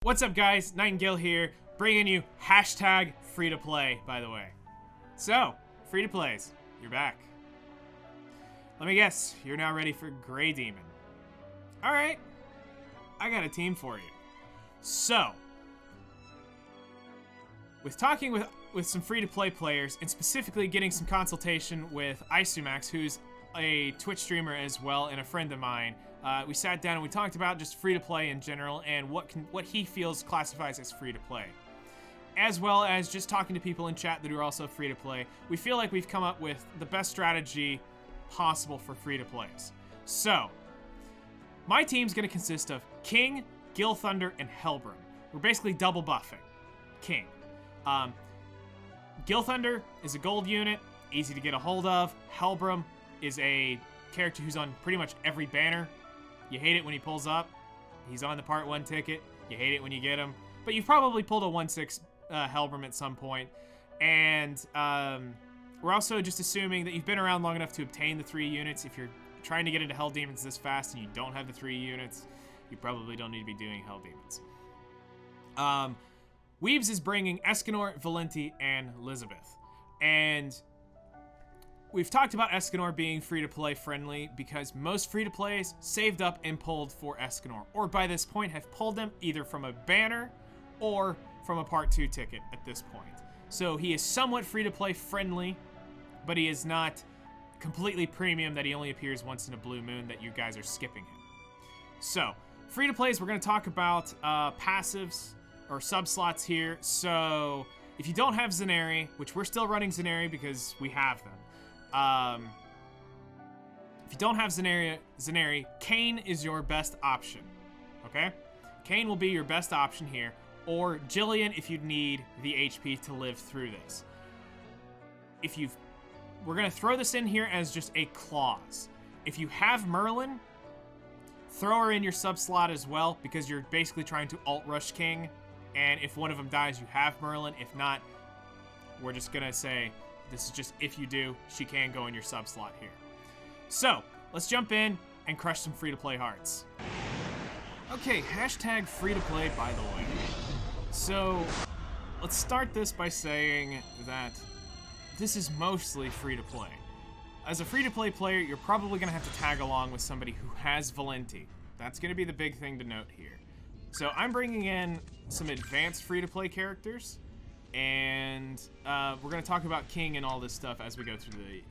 What's up, guys? Nightingale here, bringing you hashtag free to play, by the way. So, free to plays, you're back. Let me guess, you're now ready for Grey Demon. Alright, I got a team for you. So, with talking with some free to play players, and specifically getting some consultation with Aisumax, who's a Twitch streamer as well and a friend of mine, we sat down and we talked about just free to play in general and what he feels classifies as free to play, as well as just talking to people in chat that are also free to play. We feel like we've come up with the best strategy possible for free to plays. So my team's going to consist of King, Gil Thunder, and Helbram. We're basically double buffing King. Gil Thunder is a gold unit, easy to get a hold of. Helbram is a character who's on pretty much every banner. You hate it when he pulls up. He's on the Part 1 ticket. You hate it when you get him. But you've probably pulled a 1/6 Helbram at some point. And we're also just assuming that you've been around long enough to obtain the 3 units. If you're trying to get into Hell Demons this fast and you don't have the 3 units, you probably don't need to be doing Hell Demons. Weebs is bringing Escanor, Valenti, and Elizabeth. And we've talked about Escanor being free-to-play friendly because most free-to-plays saved up and pulled for Escanor, or by this point have pulled them either from a banner or from a Part 2 ticket at this point. So he is somewhat free-to-play friendly, but he is not completely premium that he only appears once in a blue moon that you guys are skipping him. So, free-to-plays, we're going to talk about passives or sub-slots here. So, if you don't have Zenari, which we're still running Zenari because we have them, if you don't have Zenari, Kayn is your best option, okay? Kayn will be your best option here, or Jillian if you need the HP to live through this. We're gonna throw this in here as just a clause. If you have Merlin, throw her in your sub slot as well, because you're basically trying to alt rush King, and if one of them dies, you have Merlin. If not, we're just gonna say, this is just if you do, she can go in your sub slot here. So, let's jump in and crush some free-to-play hearts. Okay, hashtag free-to-play, by the way. So, let's start this by saying that this is mostly free-to-play. As a free-to-play player, you're probably going to have to tag along with somebody who has Valenti. That's going to be the big thing to note here. So, I'm bringing in some advanced free-to-play characters, and we're going to talk about King and all this stuff as we go through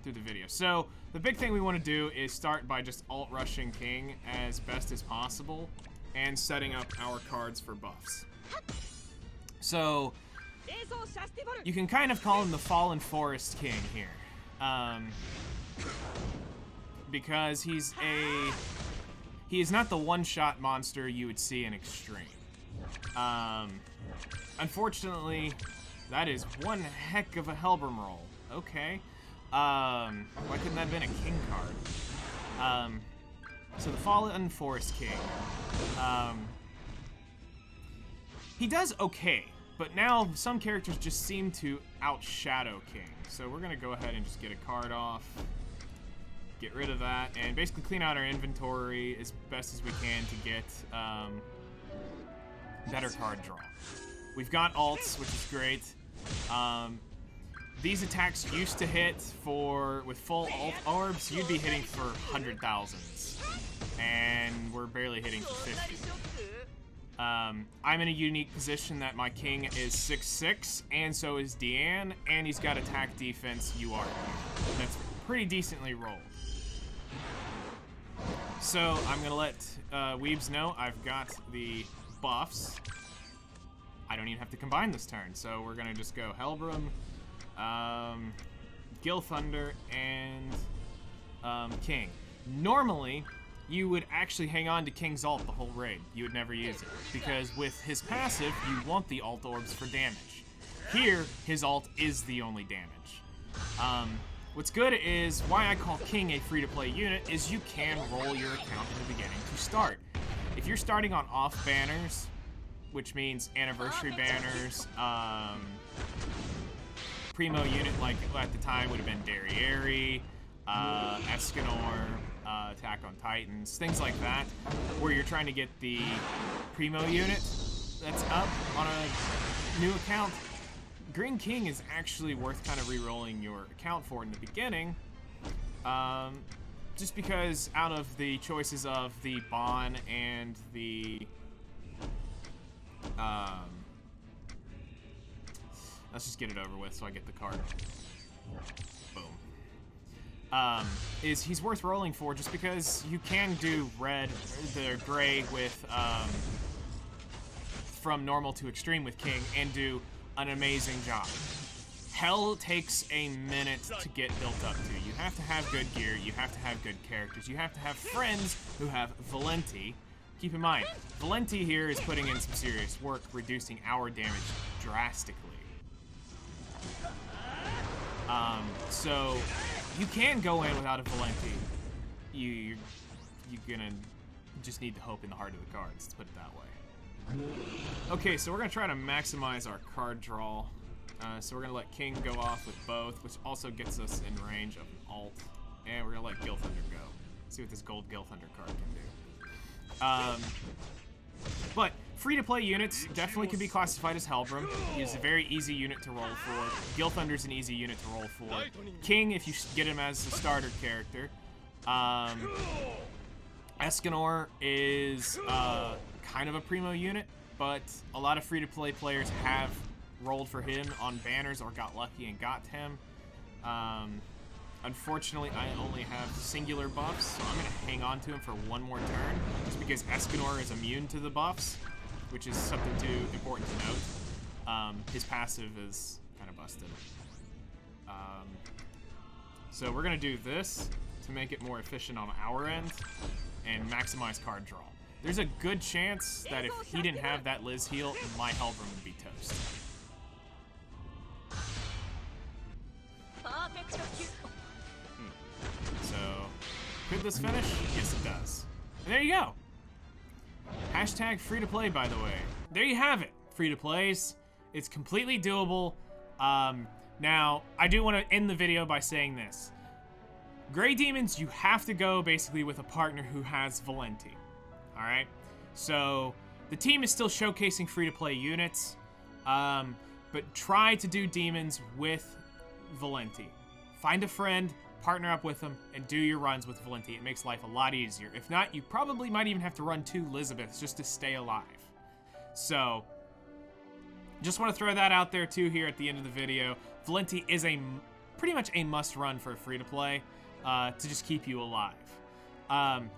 the video. So the big thing we want to do is start by just alt-rushing King as best as possible and setting up our cards for buffs. So you can kind of call him the Fallen Forest King here, because he is not the one-shot monster you would see in Extreme. Unfortunately, that is one heck of a Helbram roll. Okay. Why couldn't that have been a King card? So the Fallen Forest King. He does okay, but now some characters just seem to outshadow King. So we're gonna go ahead and just get a card off, get rid of that, and basically clean out our inventory as best as we can to get better card draw. We've got alts, which is great. These attacks used to hit with full alt orbs, you'd be hitting for 100,000s. And we're barely hitting for 50. I'm in a unique position that my King is 6'6", and so is Deanne, and he's got attack defense UR. That's pretty decently rolled. So I'm going to let Weebs know I've got the buffs. I don't even have to combine this turn, so we're gonna just go Helbram, Gil Thunder, and King. Normally, you would actually hang on to King's ult the whole raid. You would never use it, because with his passive, you want the alt orbs for damage. Here, his ult is the only damage. What's good is, why I call King a free-to-play unit, is you can roll your account in the beginning to start. If you're starting on off banners, which means anniversary banners, primo unit like at the time would have been Derriere, Escanor, Attack on Titans, things like that, where you're trying to get the Primo unit that's up on a new account. Green King is actually worth kind of re-rolling your account for in the beginning, just because out of the choices of the Bon and the let's just get it over with so I get the card. Boom. He's worth rolling for just because you can do red, the gray with from normal to extreme with King and do an amazing job. Hell takes a minute to get built up to. You have to have good gear, you have to have good characters, you have to have friends who have Valenti. Keep in mind, Valenti here is putting in some serious work, reducing our damage drastically. So you can go in without a Valenti. You're gonna just need to hope in the heart of the cards, let's put it that way. Okay, so we're gonna try to maximize our card draw. So we're gonna let King go off with both, which also gets us in range of an alt. And we're gonna let Gilthunder go. See what this gold Gilthunder card can do. But free-to-play units definitely can be classified as Hellbrim. He's a very easy unit to roll for. Gilthunder's an easy unit to roll for. King, if you get him as a starter character. Escanor is kind of a primo unit, but a lot of free-to-play players have rolled for him on banners or got lucky and got him. Unfortunately, I only have singular buffs, so I'm going to hang on to him for one more turn, just because Escanor is immune to the buffs, which is something important to note. His passive is kind of busted. So we're going to do this to make it more efficient on our end and maximize card draw. There's a good chance that if he didn't have that Liz heal, my Hellbrim would be toast. So, could this finish? Yes, it does. And there you go. Hashtag free to play, by the way. There you have it. Free to plays. It's completely doable. Now, I do want to end the video by saying this. Gray Demons, you have to go basically with a partner who has Valenti. Alright? So, the team is still showcasing free to play units. But try to do Demons with Valenti. Find a friend, partner up with them, and do your runs with Valenti. It makes life a lot easier. If not, you probably might even have to run 2 Elizabeths just to stay alive. So, just want to throw that out there too here at the end of the video. Valenti is pretty much a must-run for a free-to-play to just keep you alive.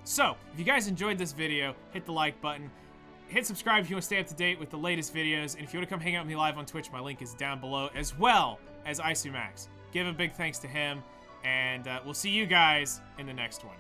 So, if you guys enjoyed this video, hit the like button. Hit subscribe if you want to stay up to date with the latest videos. And if you want to come hang out with me live on Twitch, my link is down below, as well as Aisumax. Give a big thanks to him. And we'll see you guys in the next one.